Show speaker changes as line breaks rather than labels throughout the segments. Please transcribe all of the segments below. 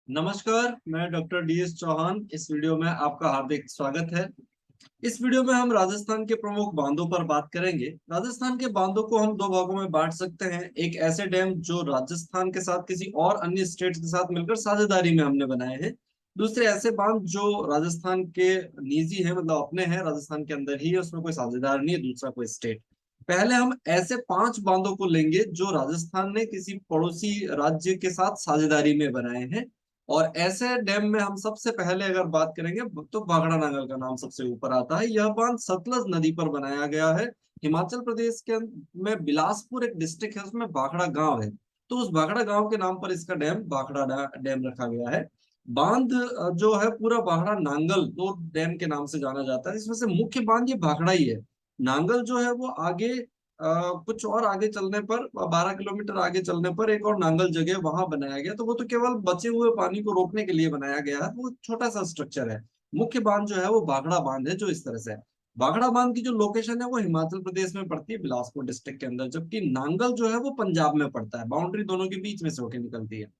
नमस्कार, मैं doctor DS Chauhan. इस वीडियो में आपका हार्दिक स्वागत है। इस वीडियो में हम राजस्थान के प्रमुख बांधों पर बात करेंगे। राजस्थान के बांधों को हम दो भागों में बांट सकते हैं। एक ऐसे डैम जो राजस्थान के साथ किसी और अन्य स्टेट के साथ मिलकर साझेदारी में हमने बनाए हैं। दूसरे ऐसे बांध जो राजस्थान के निजी हैं, मतलब अपने हैं, राजस्थान के अंदर ही है, उसमें कोई साझेदार नहीं है दूसरा कोई स्टेट। पहले हम ऐसे 5 बांधों को लेंगे जो राजस्थान ने किसी पड़ोसी राज्य के साथ साझेदारी में बनाए हैं। और ऐसे डैम में हम सबसे पहले अगर बात करेंगे तो भाखड़ा नांगल का नाम सबसे ऊपर आता है। यह बांध सतलज नदी पर बनाया गया है। हिमाचल प्रदेश के में बिलासपुर एक डिस्ट्रिक्ट है, उसमें भाखड़ा गांव है। तो उस भाखड़ा गांव के नाम पर इसका डैम भाखड़ा डैम रखा गया है। बांध जो है पूरा भाखड़ा नांगल दो डैम के नाम से जाना जाता है। इसमें से मुख्य बांध ये भाखड़ा ही है। नांगल जो है वो आगे कुछ और आगे चलने पर 12 किलोमीटर आगे चलने पर एक और नांगल जगह वहां बनाया गया। तो वो तो केवल बचे हुए पानी को रोकने के लिए बनाया गया है, वो छोटा सा स्ट्रक्चर है। मुख्य बांध जो है वो भाखड़ा बांध है, जो इस तरह से है। भाखड़ा बांध की जो लोकेशन है वो हिमाचल प्रदेश में पड़ती है, बिलासपुर डिस्ट्रिक्ट के अंदर, जबकि नांगल जो है वो पंजाब में पड़ता है। बाउंड्री दोनों के बीच में से होकर निकलती है।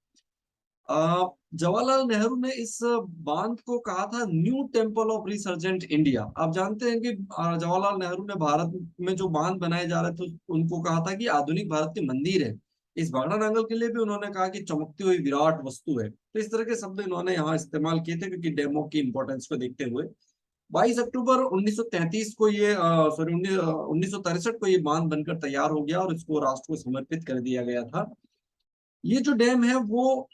जवाहरलाल नेहरू ने इस बांध को कहा था new temple of resurgent India. आप जानते हैं कि जवाहरलाल नेहरू ने भारत में जो बांध बनाए जा रहे थे उनको कहा था कि आधुनिक भारत के मंदिर है। इस भाखड़ा नांगल के लिए भी उन्होंने कहा कि चमकती हुई विराट वस्तु है। तो इस तरह के शब्द इन्होंने यहाँ इस्तेमाल किए थे, क्योंकि डेमो की इंपॉर्टेंस को देखते हुए 22 अक्टूबर 1933 को ये सॉरी 1963 को ये बांध बनकर तैयार हो गया और इसको राष्ट्र को समर्पित कर दिया गया था। ये जो डैम है वो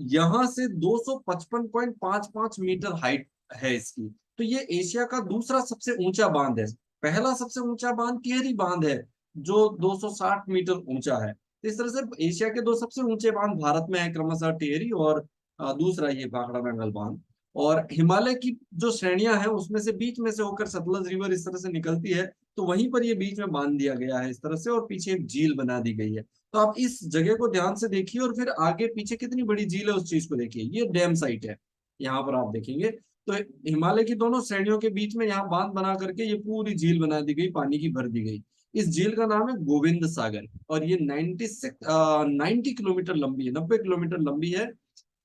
यहां से 255.55 मीटर हाइट है इसकी। तो ये एशिया का दूसरा सबसे ऊंचा बांध है। पहला सबसे ऊंचा बांध टिहरी बांध है, जो 260 मीटर ऊंचा है। तो इस तरह से एशिया के दो सबसे ऊंचे बांध भारत में है, क्रमशः टिहरी और दूसरा ये भाखड़ा नांगल बांध। और हिमालय की जो श्रेणियां हैं उसमें से बीच में से होकर सतलज रिवर इस तरह से निकलती है। तो वहीं पर ये बीच में बांध दिया गया है इस तरह से, और पीछे एक झील बना दी गई है। तो आप इस जगह को ध्यान से देखिए और फिर आगे पीछे कितनी बड़ी झील है उस चीज को देखिए। ये डैम साइट है, यहाँ पर आप देखेंगे। तो हिमालय की दोनों श्रेणियों के बीच में यहाँ बांध बना करके ये पूरी झील बना दी गई, पानी की भर दी गई। इस झील का नाम है गोविंद सागर, और ये 90 किलोमीटर लंबी है, 90 किलोमीटर लंबी है।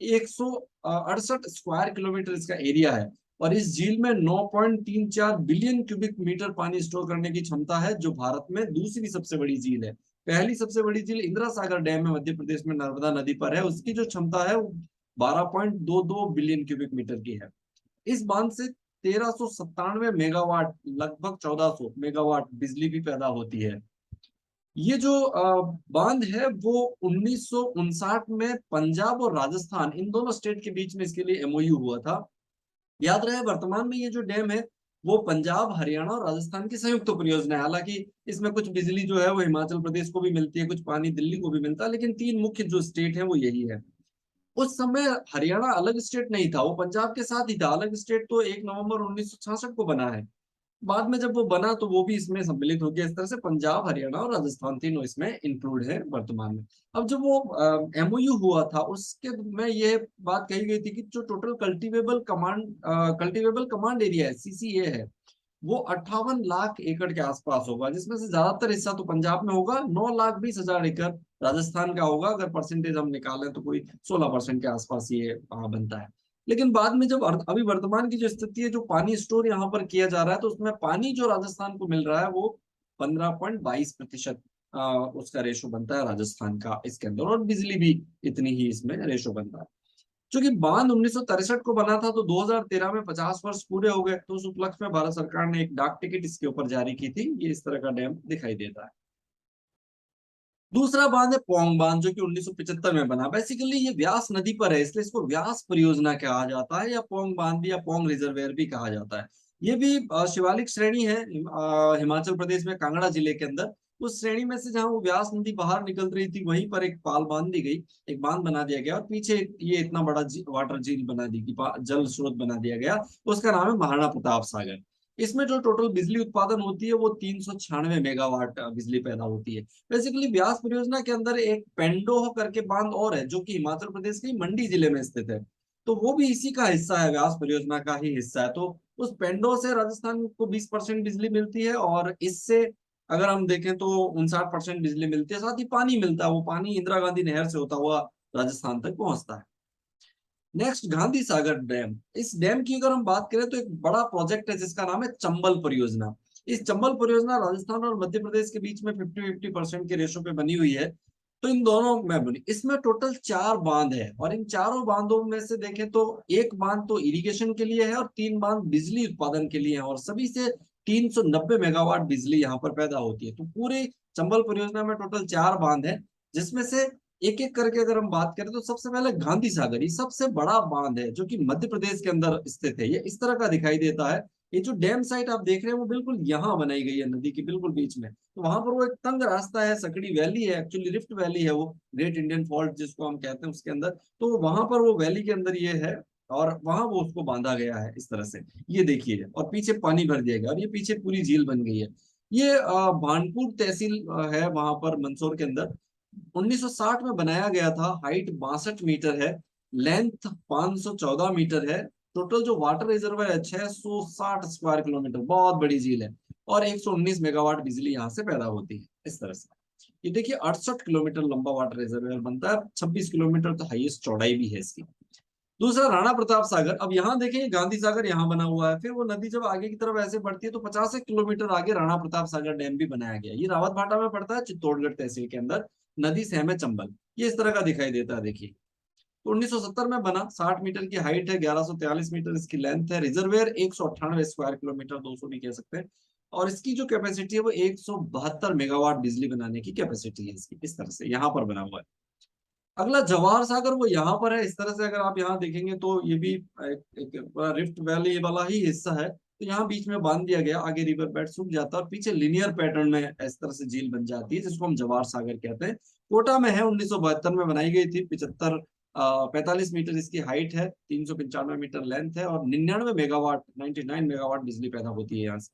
168 स्क्वायर किलोमीटर इसका एरिया है। और इस झील में 9.34 बिलियन क्यूबिक मीटर पानी स्टोर करने की क्षमता है, जो भारत में दूसरी सबसे बड़ी झील है। पहली सबसे बड़ी झील इंदिरा सागर डैम है, मध्य प्रदेश में नर्मदा नदी पर है। उसकी जो क्षमता है वो 12.22 बिलियन क्यूबिक मीटर की है। इस बांध से 1397 मेगावाट, लगभग 1400 मेगावाट बिजली भी पैदा होती है। ये जो बांध है वो 1959 में पंजाब और राजस्थान इन दोनों स्टेट के बीच में इसके लिए एमओयू हुआ था। याद रहे, वर्तमान में ये जो डैम है वो पंजाब, हरियाणा और राजस्थान की संयुक्त परियोजना है। हालांकि इसमें कुछ बिजली जो है वो हिमाचल प्रदेश को भी मिलती है, कुछ पानी दिल्ली को भी मिलता है, लेकिन तीन मुख्य जो स्टेट है वो यही है। उस समय हरियाणा अलग स्टेट नहीं था, वो पंजाब के साथ ही था। अलग स्टेट तो 1 नवंबर 1966 को बना है। बाद में जब वो बना तो वो भी इसमें सम्मिलित हो गया। इस तरह से पंजाब, हरियाणा और राजस्थान तीनों इसमें इंक्लूड है वर्तमान में। अब जब वो एमओयू हुआ था उसके में ये बात कही गई थी कि जो टोटल कल्टीवेबल कमांड एरिया है, सीसीए है, वो 58 लाख एकड़ के आसपास होगा, जिसमें से ज्यादातर हिस्सा तो पंजाब में होगा। 9,20,000 एकड़ राजस्थान का होगा। अगर परसेंटेज हम निकालें तो कोई 16% के आसपास ये बनता है। लेकिन बाद में जब अभी वर्तमान की जो स्थिति है, जो पानी स्टोर यहाँ पर किया जा रहा है, तो उसमें पानी जो राजस्थान को मिल रहा है वो 15.22% उसका रेशो बनता है राजस्थान का इसके अंदर, और बिजली भी इतनी ही इसमें रेशो बनता है। क्योंकि बांध 1963 को बना था तो 2013 में 50 वर्ष पूरे हो गए, तो उस उपलक्ष्य में भारत सरकार ने एक डाक टिकट इसके ऊपर जारी की थी। ये इस तरह का डैम दिखाई देता है। दूसरा बांध है पोंग बांध, जो कि 1975 में बना। बेसिकली ये व्यास नदी पर है, इसलिए इसको व्यास परियोजना कहा जाता है, या पोंग बांध भी, या पोंग रिजर्वेयर भी कहा जाता है। ये भी शिवालिक श्रेणी है, हिमाचल प्रदेश में कांगड़ा जिले के अंदर। उस श्रेणी में से जहां वो व्यास नदी बाहर निकल रही थी वहीं पर एक पाल बांध दी गई, एक बांध बना दिया गया, और पीछे ये इतना बड़ा वाटर झील बना दी गई, जल स्रोत बना दिया गया। उसका नाम है महाराणा प्रताप सागर। इसमें जो टोटल बिजली उत्पादन होती है वो 396 मेगावाट बिजली पैदा होती है। बेसिकली व्यास परियोजना के अंदर एक पेंडोह करके बांध और है, जो कि हिमाचल प्रदेश के मंडी जिले में स्थित है। तो वो भी इसी का हिस्सा है, व्यास परियोजना का ही हिस्सा है। तो उस पेंडोह से राजस्थान को 20% बिजली मिलती है, और इससे अगर हम देखें तो 59% बिजली मिलती है। साथ ही पानी मिलता है, वो पानी इंदिरा गांधी नहर से होता हुआ राजस्थान तक पहुंचता है। Next Gandhi Sagar dam. इस डैम की अगर हम बात करें तो एक बड़ा प्रोजेक्ट है जिसका नाम है चंबल परियोजना। इस चंबल परियोजना राजस्थान और मध्य प्रदेश के बीच में 50-50% के रेशो पे बनी हुई है। तो इन दोनों में बनी, इसमें टोटल 4 बांध है और इन चारों बांधों में से देखें तो एक बांध तो इरिगेशन के लिए है और 3 बांध बिजली उत्पादन के लिए है और सभी से 390 मेगावाट बिजली यहाँ पर पैदा होती है। तो पूरे चंबल परियोजना में टोटल 4 बांध है, जिसमें से एक एक करके अगर हम बात करें तो सबसे पहले गांधी सागर, ये सबसे बड़ा बांध है जो कि मध्य प्रदेश के अंदर स्थित है। ये इस तरह का दिखाई देता है। ये जो डैम साइट आप देख रहे हैं वो बिल्कुल यहाँ बनाई गई है, नदी के बिल्कुल बीच में। तो वहां पर वो एक तंग रास्ता है, सकड़ी वैली है, एक्चुअली रिफ्ट वैली है वो, ग्रेट इंडियन फॉल्ट जिसको हम कहते हैं उसके अंदर। तो वहां पर वो वैली के अंदर ये है और वहां वो उसको बांधा गया है इस तरह से। ये देखिए, और पीछे पानी भर दिया गया और ये पीछे पूरी झील बन गई है। ये भानपुर तहसील है वहां पर मंदसौर के अंदर। 1960 में बनाया गया था। हाइट 62 मीटर है, लेंथ 514 मीटर है। टोटल जो वाटर रिजर्व है 660 स्क्वायर किलोमीटर, बहुत बड़ी झील है। और 119 मेगावाट बिजली यहाँ से पैदा होती है इस तरह से। ये देखिए 68 किलोमीटर लंबा वाटर रिजर्व बनता है, 26 किलोमीटर तो हाईएस्ट चौड़ाई भी है इसकी। दूसरा राणा प्रताप सागर। अब यहाँ देखें गांधी सागर यहाँ बना हुआ है, फिर वो नदी जब आगे की तरफ ऐसे बढ़ती है तो 50 किलोमीटर आगे राणा प्रताप सागर डैम भी बनाया गया। ये रावत भाटा में पड़ता है, चित्तौड़गढ़ तहसील के अंदर। नदी सेम है चंबल। ये इस तरह का दिखाई देता है देखिए। तो 1970 में बना, 60 मीटर की हाइट है, 1143 मीटर इसकी लेंथ है। रिजर्वेयर 198 स्क्वायर किलोमीटर, 200 भी कह सकते हैं। और इसकी जो कैपेसिटी है वो 172 मेगावाट बिजली बनाने की कैपेसिटी है इसकी। इस तरह से यहाँ पर बना हुआ है। अगला जवाहर सागर, वो यहाँ पर है। इस तरह से अगर आप यहाँ देखेंगे तो ये भी एक रिफ्ट वैली वाला ही हिस्सा है। तो यहाँ बीच में बांध दिया गया, आगे रिवर बेड सूख जाता है और पीछे लिनियर पैटर्न में इस तरह से झील बन जाती है, जिसको हम जवाहर सागर कहते हैं। कोटा में है, 1972 में बनाई गई थी। 45 मीटर इसकी हाइट है, 395 मीटर लेंथ है और 99 मेगावाट बिजली पैदा होती है यहाँ से।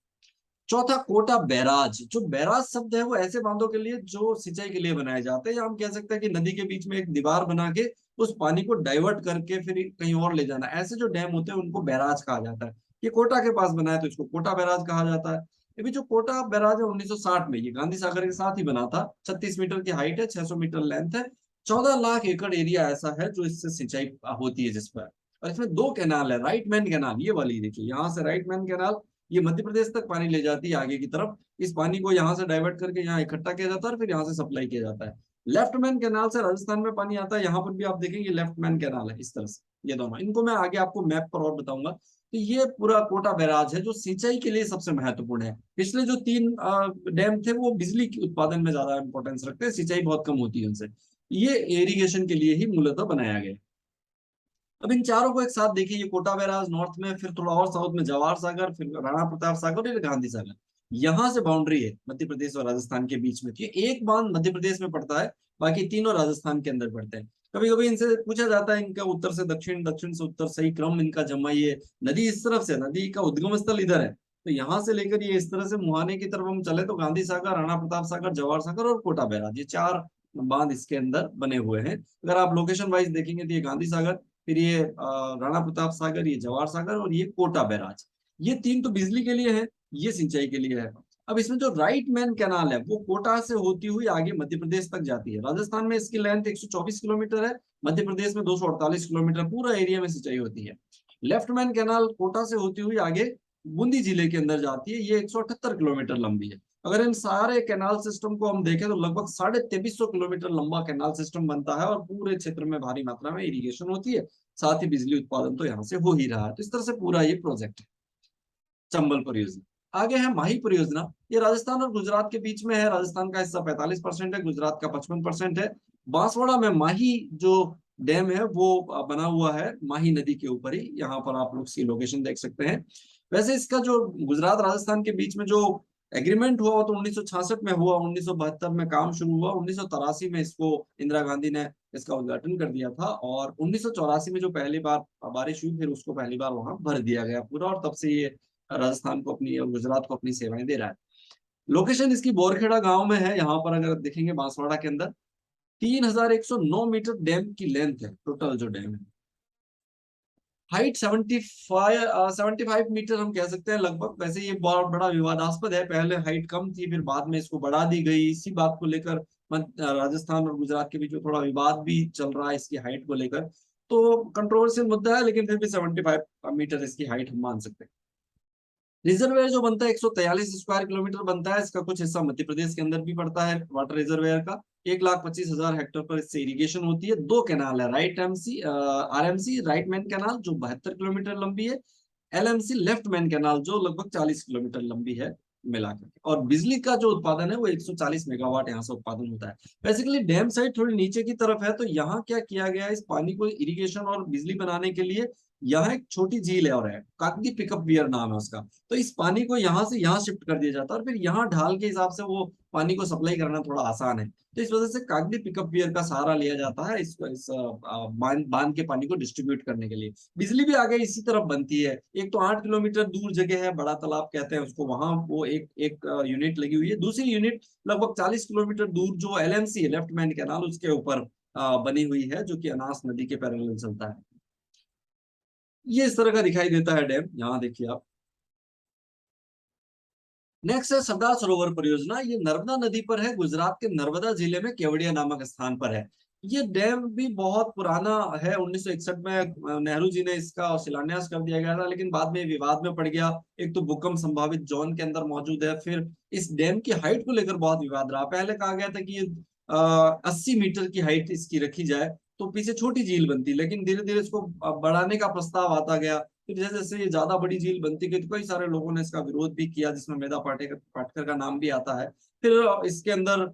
चौथा कोटा बैराज। जो बैराज शब्द है वो ऐसे बांधों के लिए जो सिंचाई के लिए बनाए जाते हैं, या हम कह सकते हैं कि नदी के बीच में एक दीवार बना के उस पानी को डाइवर्ट करके फिर कहीं और ले जाना। ऐसे जो डैम होते हैं उनको बैराज कहा जाता है। ये कोटा के पास बना है तो इसको कोटा बैराज कहा जाता है। ये भी जो कोटा बैराज है 1960 में ये गांधी सागर के साथ ही बना था। 36 मीटर की हाइट है, 600 मीटर लेंथ है। 14 लाख एकड़ एरिया ऐसा है जो इससे सिंचाई होती है जिस पर। और इसमें 2 कैनाल है, राइट मैन कैनाल, ये वाली देखिए, यहाँ से राइट मैन कैनाल, ये मध्य प्रदेश तक पानी ले जाती है आगे की तरफ। इस पानी को यहाँ से डाइवर्ट करके यहाँ इकट्ठा किया जाता है और फिर यहाँ से सप्लाई किया जाता है। लेफ्ट मैन कैनाल से राजस्थान में पानी आता है, यहाँ पर भी आप देखेंगे लेफ्ट मैन कैनाल है इस तरह से। ये दोनों, इनको मैं आगे आपको मैप पर और बताऊंगा। तो ये पूरा कोटा बैराज है जो सिंचाई के लिए सबसे महत्वपूर्ण है। पिछले जो 3 डैम थे वो बिजली के उत्पादन में ज्यादा इंपॉर्टेंस रखते हैं, सिंचाई बहुत कम होती है उनसे। ये इरिगेशन के लिए ही मूलतः बनाया गया। अब इन चारों को एक साथ देखिए, ये कोटा बैराज नॉर्थ में, फिर थोड़ा और साउथ में जवाहर सागर, फिर राणा प्रताप सागर, फिर गांधी सागर। यहाँ से बाउंड्री है मध्य प्रदेश और राजस्थान के बीच में। तो ये एक बांध मध्य प्रदेश में पड़ता है, बाकी तीनों राजस्थान के अंदर पड़ते हैं। कभी कभी इनसे पूछा जाता है इनका उत्तर से दक्षिण, दक्षिण से उत्तर सही क्रम इनका जमाइए। नदी इस तरफ से, नदी का उद्गम स्थल इधर है, तो यहाँ से लेकर ये इस तरह से मुहाने की तरफ हम चले तो गांधी सागर, राणा प्रताप सागर, जवाहर सागर और कोटा बैराज, ये 4 बांध इसके अंदर बने हुए हैं। अगर आप लोकेशन वाइज देखेंगे तो ये गांधी सागर, फिर ये राणा प्रताप सागर, ये जवाहर सागर और ये कोटा बैराज। ये 3 तो बिजली के लिए है, ये सिंचाई के लिए है। अब इसमें जो राइट मैन कैनाल है वो कोटा से होती हुई आगे मध्य प्रदेश तक जाती है। राजस्थान में इसकी लेंथ 124 किलोमीटर है, मध्य प्रदेश में 248 किलोमीटर, पूरा एरिया में सिंचाई होती है। लेफ्ट मैन कैनाल कोटा से होती हुई आगे बूंदी जिले के अंदर जाती है, ये 178 किलोमीटर लंबी है। अगर इन सारे कैनाल सिस्टम को हम देखें तो लगभग 2350 किलोमीटर लंबा कैनाल सिस्टम बनता है और पूरे क्षेत्र में भारी मात्रा में इरिगेशन होती है। साथ ही बिजली उत्पादन तो यहाँ से हो ही रहा है। तो इस तरह से पूरा ये प्रोजेक्ट है चंबल परियोजना। आगे है माही परियोजना। ये राजस्थान और गुजरात के बीच में है। राजस्थान का हिस्सा 45% है, गुजरात का 55% है। बांसवाड़ा में माही जो डैम है वो बना हुआ है माही नदी के ऊपर ही। यहाँ पर आप लोग इसकी लोकेशन देख सकते हैं। वैसे इसका जो गुजरात राजस्थान के बीच में जो एग्रीमेंट हुआ वो तो 1966 में हुआ, 1972 में काम शुरू हुआ, 1983 में इसको इंदिरा गांधी ने इसका उद्घाटन कर दिया था और 1984 में जो पहली बार बारिश हुई फिर उसको पहली बार वहां भर दिया गया पूरा, और तब से ये राजस्थान को अपनी और गुजरात को अपनी सेवाएं दे रहा है। लोकेशन इसकी बोरखेड़ा गांव में है। यहाँ पर अगर देखेंगे बांसवाड़ा के अंदर 3109 मीटर डैम की लेंथ है, टोटल जो डैम है। हाइट 75 मीटर हम कह सकते हैं लगभग। वैसे ये बहुत बड़ा विवादास्पद है, पहले हाइट कम थी फिर बाद में इसको बढ़ा दी गई। इसी बात को लेकर राजस्थान और गुजरात के बीच में थोड़ा विवाद भी चल रहा है इसकी हाइट को लेकर। तो कंट्रोवर्शियल मुद्दा है, लेकिन फिर भी 75 मीटर इसकी हाइट हम मान सकते हैं। रिजर्वेयर जो बनता है 143 स्क्वायर किलोमीटर बनता है। इसका कुछ हिस्सा मध्य प्रदेश के अंदर भी पड़ता है वाटर रिजर्वेयर का। 1,25,000 हेक्टेयर पर इससे इरिगेशन होती है। दो कैनाल है, right MC RMC right man canal जो 72 किलोमीटर लंबी है, एलएमसी लेफ्ट मैन कैनाल जो लगभग 40 किलोमीटर लंबी है मिलाकर। और बिजली का जो उत्पादन है वो 140 मेगावाट यहाँ से उत्पादन होता है। बेसिकली डैम साइड थोड़ी नीचे की तरफ है, तो यहाँ क्या किया गया है, इस पानी को इरिगेशन और बिजली बनाने के लिए यहाँ एक छोटी झील है और है काकदी पिकअप बियर नाम है उसका। तो इस पानी को यहाँ से यहाँ शिफ्ट कर दिया जाता है और फिर यहाँ ढाल के हिसाब से वो पानी को सप्लाई करना थोड़ा आसान है। तो इस वजह से काकदी पिकअप बियर का सहारा लिया जाता है इस बांध के पानी को डिस्ट्रीब्यूट करने के लिए। बिजली भी आगे इसी तरफ बनती है। एक तो 8 किलोमीटर दूर जगह है, बड़ा तालाब कहते हैं उसको, वहां वो एक एक यूनिट लगी हुई है। दूसरी यूनिट लगभग 40 किलोमीटर दूर जो एलएमसी है लेफ्ट मैन कैनाल उसके ऊपर बनी हुई है, जो कि अनास नदी के पैरेलल चलता है। ये इस तरह का दिखाई देता है डैम, यहाँ देखिए आप। नेक्स्ट है सरदार सरोवर परियोजना। ये नर्मदा नदी पर है, गुजरात के नर्मदा जिले में केवड़िया नामक स्थान पर है। ये डैम भी बहुत पुराना है। 1961 में नेहरू जी ने इसका शिलान्यास कर दिया गया था, लेकिन बाद में विवाद में पड़ गया। एक तो भूकंप संभावित जोन के अंदर मौजूद है, फिर इस डैम की हाइट को लेकर बहुत विवाद रहा। पहले कहा गया था कि ये 80 मीटर की हाइट इसकी रखी जाए तो पीछे छोटी झील बनती, लेकिन धीरे धीरे इसको बढ़ाने का प्रस्ताव आता गया। फिर जैसे जैसे ये ज्यादा बड़ी झील बनती गई तो कई सारे लोगों ने इसका विरोध भी किया, जिसमें मेधा पाटेकर पाटकर का नाम भी आता है। फिर इसके अंदर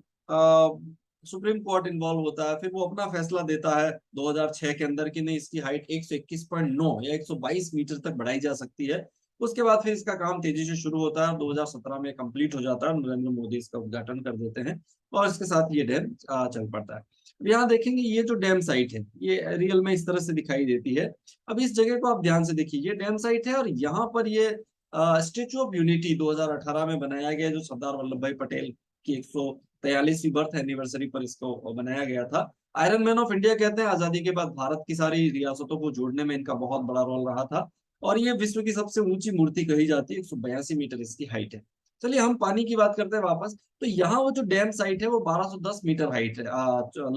सुप्रीम कोर्ट इन्वॉल्व होता है, फिर वो अपना फैसला देता है 2006 के अंदर कि नहीं, इसकी हाइट 121.9 या 122 मीटर तक बढ़ाई जा सकती है। उसके बाद फिर इसका काम तेजी से शुरू होता है, 2017 में कंप्लीट हो जाता है, नरेंद्र मोदी इसका उद्घाटन कर देते हैं और इसके साथ ये डैम चल पड़ता है। यहाँ देखेंगे ये जो डैम साइट है ये रियल में इस तरह से दिखाई देती है। अब इस जगह को आप ध्यान से देखिए, ये डैम साइट है और यहाँ पर ये स्टेचू ऑफ यूनिटी 2018 में बनाया गया, जो सरदार वल्लभ भाई पटेल की 143वीं बर्थ एनिवर्सरी पर इसको बनाया गया था। आयरन मैन ऑफ इंडिया कहते हैं, आजादी के बाद भारत की सारी रियासतों को जोड़ने में इनका बहुत बड़ा रोल रहा था। और ये विश्व की सबसे ऊंची मूर्ति कही जाती है, 182 मीटर इसकी हाइट है। चलिए हम पानी की बात करते हैं वापस। तो यहाँ वो जो डैम साइट है वो 1210 मीटर हाइट है,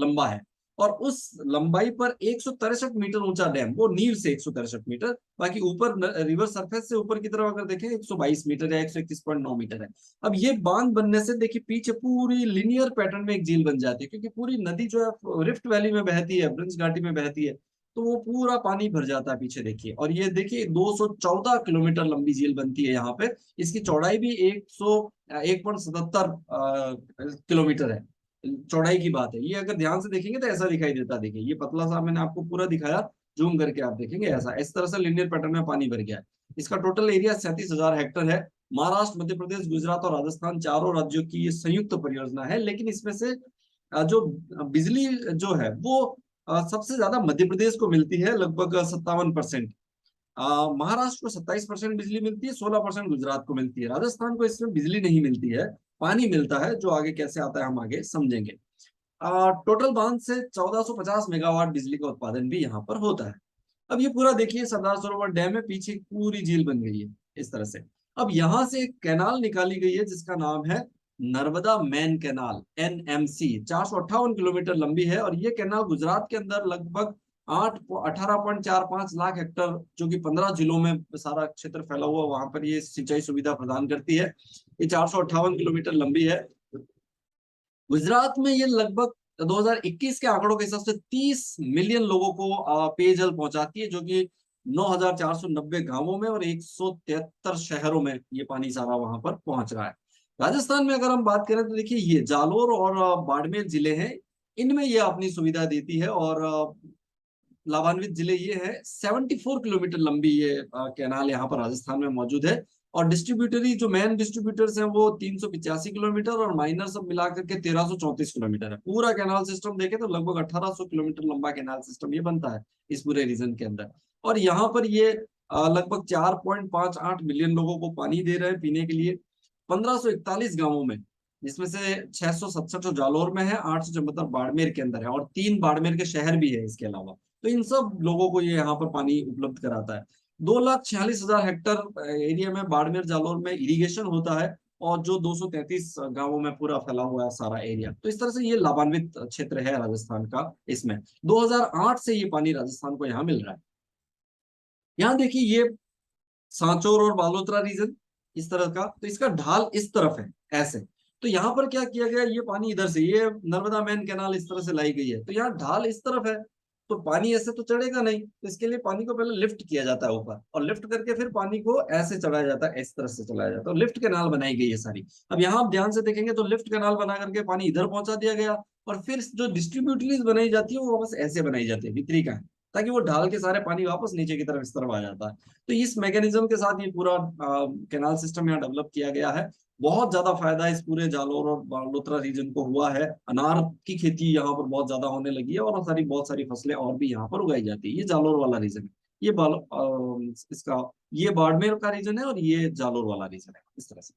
लंबा है। और उस लंबाई पर 163 मीटर ऊंचा डैम, वो नींव से 163 मीटर, बाकी ऊपर रिवर सरफेस से ऊपर की तरफ अगर देखें 122 मीटर या 121.9 मीटर है। अब ये बांध बनने से देखिए पीछे पूरी लिनियर पैटर्न में एक झील बन जाती है, क्योंकि पूरी नदी जो है रिफ्ट वैली में बहती है, ब्रिंस घाटी में बहती है, तो वो पूरा पानी भर जाता है पीछे देखिए। और ये देखिए 214 किलोमीटर लंबी झील बनती है यहाँ पे। इसकी चौड़ाई भी 1.77 किलोमीटर है, चौड़ाई की बात है। ये अगर ध्यान से देखेंगे तो ऐसा दिखाई देता है। देखिए ये पतला सा मैंने आपको पूरा दिखाया, जूम करके आप देखेंगे ऐसा इस तरह से लिनियर पैटर्न में पानी भर गया है। इसका टोटल एरिया 37,000 हेक्टेयर है। महाराष्ट्र, मध्य प्रदेश, गुजरात और राजस्थान चारों राज्यों की ये संयुक्त परियोजना है। लेकिन इसमें से जो बिजली जो है वो सबसे ज्यादा मध्य प्रदेश को मिलती है, लगभग 57%। महाराष्ट्र को 27% बिजली मिलती है, 16% गुजरात को मिलती है। राजस्थान को इसमें बिजली नहीं मिलती है, पानी मिलता है, जो आगे कैसे आता है हम आगे समझेंगे। टोटल बांध से 1450 मेगावाट बिजली का उत्पादन भी यहाँ पर होता है। अब ये पूरा देखिए सरदार सरोवर डैम है, पीछे पूरी झील बन गई है इस तरह से। अब यहाँ से एक कैनाल निकाली गई है जिसका नाम है Narmada man canal, NMC. 458 kilometre लंबी है और ये कैनाल गुजरात के अंदर लगभग 18.45 लाख हेक्टर, जो कि 15 जिलों में सारा क्षेत्र फैला हुआ, वहां पर ये सिंचाई सुविधा प्रदान करती है। ये 458 किलोमीटर लंबी है। गुजरात में ये लगभग 2021 के आंकड़ों के हिसाब से 30 मिलियन लोगों को पेयजल पहुंचाती है, जो कि 9,490 गांवों में और 173 शहरों में ये पानी सारा वहां पर पहुंच रहा है। राजस्थान में अगर हम बात करें तो देखिए ये जालोर और बाड़मेर जिले हैं, इनमें ये अपनी सुविधा देती है। और लाभान्वित जिले ये है। 74 किलोमीटर लंबी ये कैनाल यहाँ पर राजस्थान में मौजूद है। और डिस्ट्रीब्यूटरी जो मेन डिस्ट्रीब्यूटर्स हैं वो 385 किलोमीटर और माइनर सब मिलाकर के 1334 किलोमीटर है। पूरा कैनाल सिस्टम देखे तो लगभग 1800 किलोमीटर लंबा कैनाल सिस्टम ये बनता है इस पूरे रीजन के अंदर। और यहाँ पर ये लगभग 4.58 मिलियन लोगों को पानी दे रहे हैं पीने के लिए, 1541 गांवों में, जिसमें से 667 जालोर में है, 874 बाड़मेर के अंदर है और 3 बाड़मेर के शहर भी है इसके अलावा। तो इन सब लोगों को ये यहाँ पर पानी उपलब्ध कराता है। 2,46,000 हेक्टर एरिया में बाड़मेर जालोर में इरिगेशन होता है। और जो 233 गांवों में पूरा फैला हुआ है सारा एरिया। तो इस तरह से ये लाभान्वित क्षेत्र है राजस्थान का। इसमें 2008 से ये पानी राजस्थान को यहाँ मिल रहा है। यहाँ देखिए ये सांचौर और बालोतरा रीजन इस तरह का, तो इसका ढाल इस तरफ है ऐसे। तो यहाँ पर क्या किया गया, ये पानी इधर से, ये नर्मदा मैन कैनाल इस तरह से लाई गई है, तो यहाँ ढाल इस तरफ है, तो पानी ऐसे तो चढ़ेगा नहीं, तो इसके लिए पानी को पहले लिफ्ट किया जाता है ऊपर, और लिफ्ट करके फिर पानी को ऐसे चढ़ाया जाता है, इस तरह से चलाया जाता है, और लिफ्ट कैनाल बनाई गई है सारी। अब यहाँ आप ध्यान से देखेंगे तो लिफ्ट कैनाल बना करके पानी इधर पहुंचा दिया गया, और फिर जो डिस्ट्रीब्यूटरीज बनाई जाती है वो वापस ऐसे बनाई जाती है भीतरी का, ताकि वो ढाल के सारे पानी वापस नीचे की तरफ इस तरफ आ जाता है। तो इस मैकेनिज्म के साथ ये पूरा कैनाल सिस्टम यहाँ डेवलप किया गया है। बहुत ज्यादा फायदा इस पूरे जालोर और बालोतरा रीजन को हुआ है। अनार की खेती यहाँ पर बहुत ज्यादा होने लगी है, और बहुत सारी फसलें और भी यहाँ पर उगाई जाती है। ये जालोर वाला रीजन है, ये इसका ये बाड़मेर का रीजन है, और ये जालोर वाला रीजन है इस तरह से।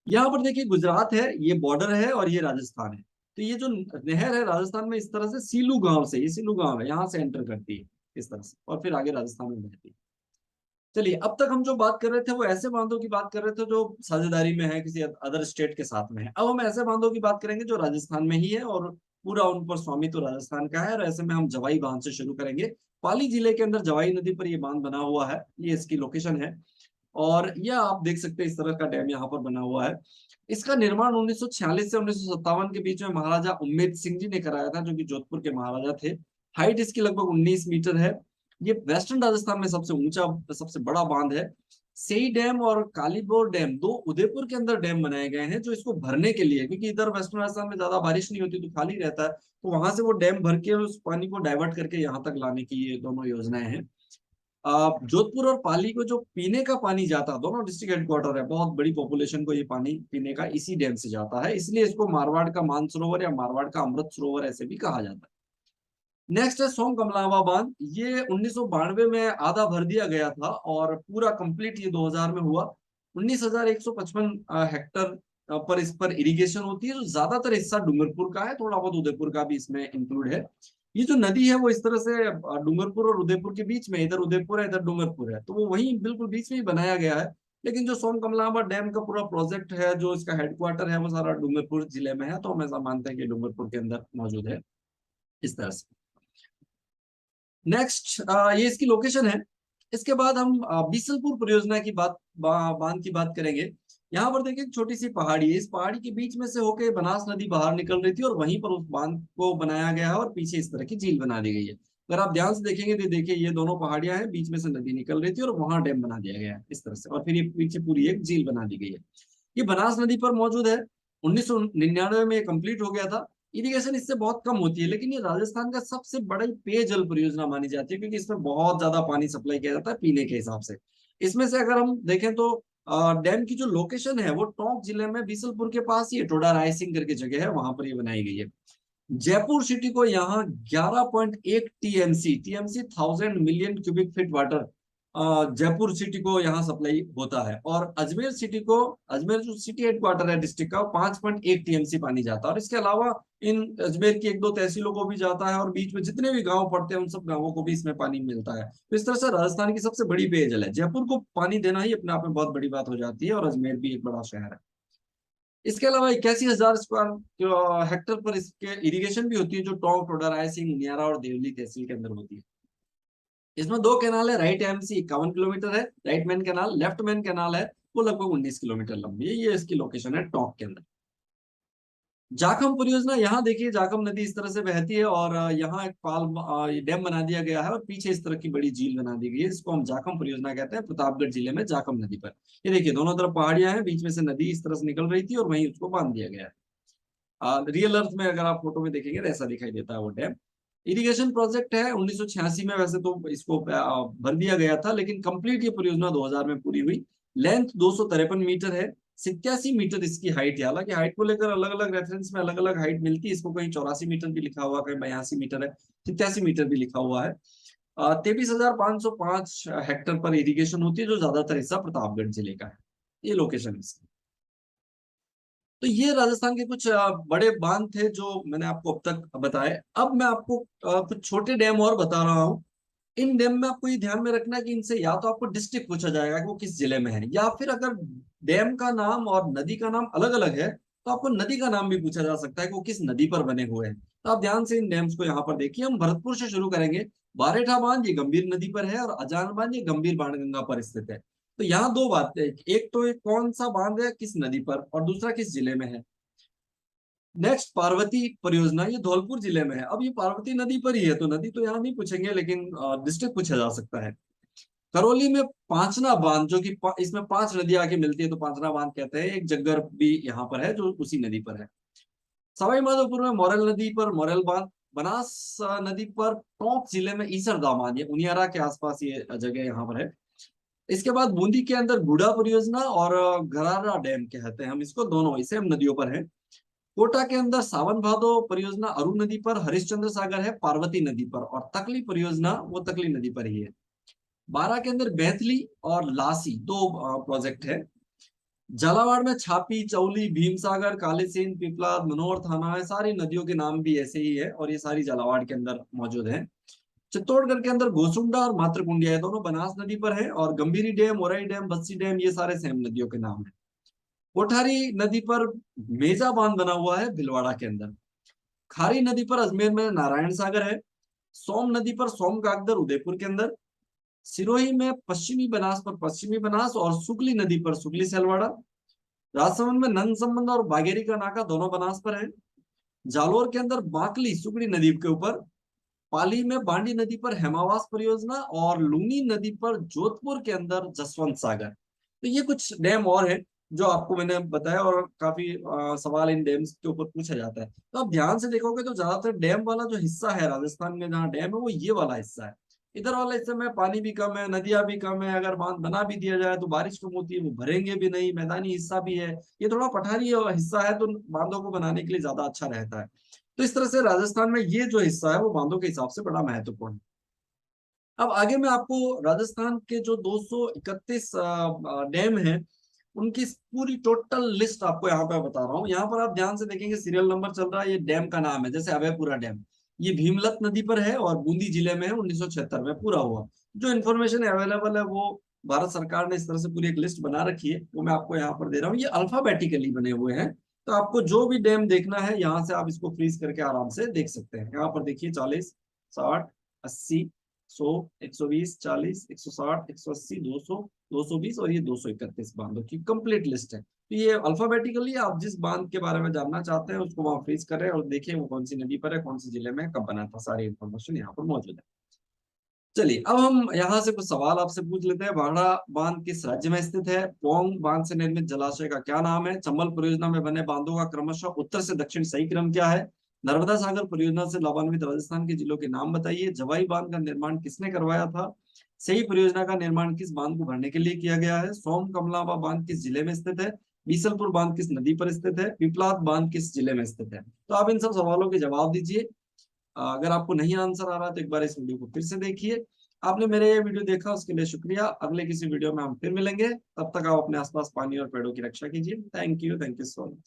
यहाँ पर देखिए गुजरात है, ये बॉर्डर है, और ये राजस्थान है। तो ये जो नहर है राजस्थान में इस तरह से सीलू गांव से, ये सीलू गांव है, यहाँ से एंटर करती है इस तरह से, और फिर आगे राजस्थान में बहती है। चलिए, अब तक हम जो बात कर रहे थे वो ऐसे बांधों की बात कर रहे थे जो साझेदारी में है, किसी अदर स्टेट के साथ में है। अब हम ऐसे बांधों की बात करेंगे जो राजस्थान में ही है, और पूरा उन पर स्वामित्व राजस्थान का है। और ऐसे में हम जवाई बांध से शुरू करेंगे। पाली जिले के अंदर जवाई नदी पर ये बांध बना हुआ है, ये इसकी लोकेशन है। और यह आप देख सकते हैं इस तरह का डैम यहाँ पर बना हुआ है। इसका निर्माण 1946 से 1957 के बीच में महाराजा उम्मेद सिंह जी ने कराया था, जो कि जोधपुर के महाराजा थे। हाइट इसकी लगभग 19 मीटर है। ये वेस्टर्न राजस्थान में सबसे ऊंचा, सबसे बड़ा बांध है। सेई डैम और कालीबोर डैम, दो उदयपुर के अंदर डैम बनाए गए हैं जो इसको भरने के लिए, क्योंकि इधर वेस्टर्न राजस्थान में ज्यादा बारिश नहीं होती तो खाली रहता है, तो वहां से वो डैम भर के उस पानी को डाइवर्ट करके यहाँ तक लाने की ये दोनों योजनाएं हैं। जोधपुर और पाली को जो पीने का पानी जाता है, दोनों डिस्ट्रिक्ट हेडक्वार्टर है, बहुत बड़ी पॉपुलेशन को ये पानी पीने का इसी डैम से जाता है, इसलिए इसको मारवाड़ का मानसरोवर या मारवाड़ का अमृत सरोवर ऐसे भी कहा जाता है। नेक्स्ट है सोम कमलावा बांध। ये 1992 में आधा भर दिया गया था, और पूरा कंप्लीट ये 2000 में हुआ। 19,155 हेक्टर पर इस पर इरिगेशन होती है, जो ज्यादातर हिस्सा डूंगरपुर का है, थोड़ा बहुत उदयपुर का भी इसमें इंक्लूड है। ये जो नदी है वो इस तरह से डूंगरपुर और उदयपुर के बीच में, इधर उदयपुर है इधर डूंगरपुर है, तो वो वहीं बिल्कुल बीच में ही बनाया गया है। लेकिन जो सोम कमलावा डैम का पूरा प्रोजेक्ट है, जो इसका हेडक्वार्टर है, वो सारा डूंगरपुर जिले में है, तो हम ऐसा मानते हैं कि डूंगरपुर के अंदर मौजूद है इस तरह से। नेक्स्ट ये इसकी लोकेशन है। इसके बाद हम बीसलपुर परियोजना की बांध की बात करेंगे। यहाँ पर देखिए छोटी सी पहाड़ी है, इस पहाड़ी के बीच में से होकर बनास नदी बाहर निकल रही थी, और वहीं पर उस बांध को बनाया गया है, और पीछे इस तरह की झील बना दी गई है। अगर आप ध्यान से देखेंगे तो देखिए ये दोनों पहाड़ियां हैं, बीच में से नदी निकल रही थी, और वहां डैम बना दिया गया है इस तरह से, और फिर ये पीछे पूरी एक झील बना दी गई है। ये बनास नदी पर मौजूद है। 1999 में ये कंप्लीट हो गया था। इरिगेशन इससे बहुत कम होती है, लेकिन ये राजस्थान का सबसे बड़ा पेयजल परियोजना मानी जाती है, क्योंकि इसमें बहुत ज्यादा पानी सप्लाई किया जाता है पीने के हिसाब से। इसमें से अगर हम देखें तो डैम की जो लोकेशन है वो टोंक जिले में बीसलपुर के पास ही टोडा रायसिंग करके जगह है, वहां पर ये बनाई गई है। जयपुर सिटी को यहाँ 11.1 TMC, TMC 1000 million cubic feet water Jaipur city को यहाँ सप्लाई होता है। और अजमेर सिटी को, अजमेर जो सिटी हेडक्वार्टर है डिस्ट्रिक्ट का, 5.1 टीएमसी पानी जाता है। और इसके अलावा इन अजमेर की एक दो तहसीलों को भी जाता है, और बीच में जितने भी गांव पड़ते हैं उन सब गांवों को भी इसमें पानी मिलता है। तो इस तरह से राजस्थान की सबसे बड़ी पेयजल है। जयपुर को पानी देना ही अपने आप में बहुत बड़ी बात हो जाती है, और अजमेर भी एक बड़ा शहर है। इसके अलावा 81,000 स्क्वायर हेक्टर पर इसके इरिगेशन भी होती है, जो टोंक, टोडा रायसिंह, उनियारा और देवली तहसील के अंदर होती है। इसमें दो कैनाल है। राइट एमसी 51 किलोमीटर है, right man canal, left man canal है वो लगभग 19 किलोमीटर लंबी है। ये इसकी लोकेशन है टोंक के अंदर। जाखम परियोजना, यहाँ देखिए जाखम नदी इस तरह से बहती है, और यहाँ एक पाल डैम बना दिया गया है, और पीछे इस तरह की बड़ी झील बना दी गई है, इसको हम जाखम परियोजना कहते हैं, प्रतापगढ़ जिले में जाखम नदी पर। ये देखिए दोनों तरफ पहाड़ियां हैं, बीच में से नदी इस तरह से निकल रही थी, और वहीं उसको बांध दिया गया है। रियल अर्थ में अगर आप फोटो में देखेंगे तो ऐसा दिखाई देता है वो डैम। इरिगेशन प्रोजेक्ट है 1986 में, वैसे तो इसको भर दिया गया था, लेकिन कंप्लीट ये परियोजना 2000 में पूरी हुई। लेंथ 253 मीटर है, 87 मीटर इसकी हाइट है। हालांकि हाइट को लेकर अलग अलग रेफरेंस में अलग अलग हाइट मिलती है, इसको कहीं 84 मीटर भी लिखा हुआ, कहीं 82 मीटर है, 87 मीटर भी लिखा हुआ है। 23,505 हेक्टर पर इरिगेशन होती है, जो ज्यादातर हिस्सा प्रतापगढ़ जिले का है। ये लोकेशन है इसकी। तो ये राजस्थान के कुछ बड़े बांध थे जो मैंने आपको अब तक बताए। अब मैं आपको कुछ छोटे डैम और बता रहा हूँ। इन डैम में आपको ये ध्यान में रखना है कि इनसे या तो आपको डिस्ट्रिक्ट पूछा जाएगा कि वो किस जिले में है, या फिर अगर डैम का नाम और नदी का नाम अलग अलग है तो आपको नदी का नाम भी पूछा जा सकता है कि वो किस नदी पर बने हुए हैं। तो आप ध्यान से इन डैम्स को यहाँ पर देखिए। हम भरतपुर से शुरू करेंगे। बारेठा बांध ये गंभीर नदी पर है और अजान बांध ये गंभीर बाणगंगा पर स्थित है। तो यहाँ दो बातें, एक तो एक कौन सा बांध है किस नदी पर, और दूसरा किस जिले में है। नेक्स्ट पार्वती परियोजना, ये धौलपुर जिले में है। अब ये पार्वती नदी पर ही है तो नदी तो यहाँ नहीं पूछेंगे, लेकिन डिस्ट्रिक्ट पूछा जा सकता है। करौली में पांचना बांध, जो कि इसमें 5 नदियां आके मिलती है तो पांचना बांध कहते हैं। एक जग्गर भी यहाँ पर है जो उसी नदी पर है। सवाई माधोपुर में मोरेल नदी पर मोरेल बांध। बनास नदी पर टोंक जिले में ईसरदा बांध, ये उनियारा के आसपास ये जगह यहाँ पर है। इसके बाद बूंदी के अंदर गुड़ा परियोजना और गरारा डैम कहते हैं हम इसको, दोनों सेम नदियों पर है। कोटा के अंदर सावन भादो परियोजना अरु नदी पर, हरिश्चंद्र सागर है पार्वती नदी पर, और तकली परियोजना वो तकली नदी पर ही है। बारह के अंदर बैतली और लासी दो प्रोजेक्ट है। झालावाड़ में छापी, चौली, भीमसागर, कालीसिंध, पिपलाद, मनोहर थाना है। सारी नदियों के नाम भी ऐसे ही है और ये सारी झालावाड़ के अंदर मौजूद है। चित्तौड़गढ़ के अंदर गोसुंडा और मातृकुंडिया है, दोनों बनास नदी पर है। और गंभीरी डैम, ओराई डैम, बस्सी डैम, ये सारे सेम नदियों के नाम है। कोठारी नदी पर मेजा बांध बना हुआ है भिलवाड़ा के अंदर। खारी नदी पर अजमेर में नारायण सागर है। सोम नदी पर सोम गागदर उदयपुर के अंदर। सिरोही में पश्चिमी बनास पर पश्चिमी बनास और सुगली नदी पर सुगली सेलवाड़ा। राजसमंद में नंद संबंध और बागेरी का नाका दोनों बनास पर है। जालोर के अंदर बाकली सुगड़ी नदी के ऊपर। पाली में बांडी नदी पर हेमावास परियोजना, और लूनी नदी पर जोधपुर के अंदर जसवंत सागर। तो ये कुछ डैम और है जो आपको मैंने बताया, और काफी सवाल इन डैम्स के ऊपर पूछा जाता है। तो आप ध्यान से देखोगे तो ज्यादातर डैम वाला जो हिस्सा है राजस्थान में जहाँ डैम है वो ये वाला हिस्सा है। इधर वाले हिस्से में पानी भी कम है, नदियां भी कम है। अगर बांध बना भी दिया जाए तो बारिश कम होती है, वो भरेंगे भी नहीं। मैदानी हिस्सा भी है, ये थोड़ा पठारी हिस्सा है तो बांधों को बनाने के लिए ज्यादा अच्छा रहता है। तो इस तरह से राजस्थान में ये जो हिस्सा है वो बांधों के हिसाब से बड़ा महत्वपूर्ण है। अब आगे मैं आपको राजस्थान के जो 231 डैम हैं उनकी पूरी टोटल लिस्ट आपको यहाँ पे बता रहा हूँ। यहाँ पर आप ध्यान से देखेंगे सीरियल नंबर चल रहा है, ये डैम का नाम है। जैसे अभयपुरा डैम, ये भीमलत नदी पर है और बूंदी जिले में है, 1976 में पूरा हुआ। जो इन्फॉर्मेशन अवेलेबल है वो भारत सरकार ने इस तरह से पूरी एक लिस्ट बना रखी है, वो मैं आपको यहाँ पर दे रहा हूँ। ये अल्फाबेटिकली बने हुए हैं, तो आपको जो भी डैम देखना है यहाँ से आप इसको फ्रीज करके आराम से देख सकते हैं। यहाँ पर देखिए 40, 60, 80, 100, 120, 40, 160, 180, 200, 220 और ये 231 बांधों की कंप्लीट लिस्ट है। तो ये अल्फाबेटिकली आप जिस बांध के बारे में जानना चाहते हैं उसको वहां फ्रीज करें और देखिए वो कौन सी नदी पर है, कौन सी जिले में, कब बना था, सारी इंफॉर्मेशन यहाँ पर मौजूद है। चलिए अब हम यहाँ से कुछ सवाल आपसे पूछ लेते हैं। भाखड़ा बांध किस राज्य में स्थित है? पोंग बांध से निर्मित जलाशय का क्या नाम है? चंबल परियोजना में बने बांधों का क्रमशः उत्तर से दक्षिण सही क्रम क्या है? नर्मदा सागर परियोजना से लाभान्वित राजस्थान के जिलों के नाम बताइए। जवाई बांध का निर्माण किसने करवाया था? सही परियोजना का निर्माण किस बांध को भरने के लिए किया गया है? सोम कमलाबा बांध किस जिले में स्थित है? बीसलपुर बांध किस नदी पर स्थित है? पिपलाद बांध किस जिले में स्थित है? तो आप इन सब सवालों के जवाब दीजिए। अगर आपको नहीं आंसर आ रहा तो एक बार इस वीडियो को फिर से देखिए। आपने मेरे ये वीडियो देखा उसके लिए शुक्रिया। अगले किसी वीडियो में हम फिर मिलेंगे, तब तक आप अपने आसपास पानी और पेड़ों की रक्षा कीजिए। Thank you so much.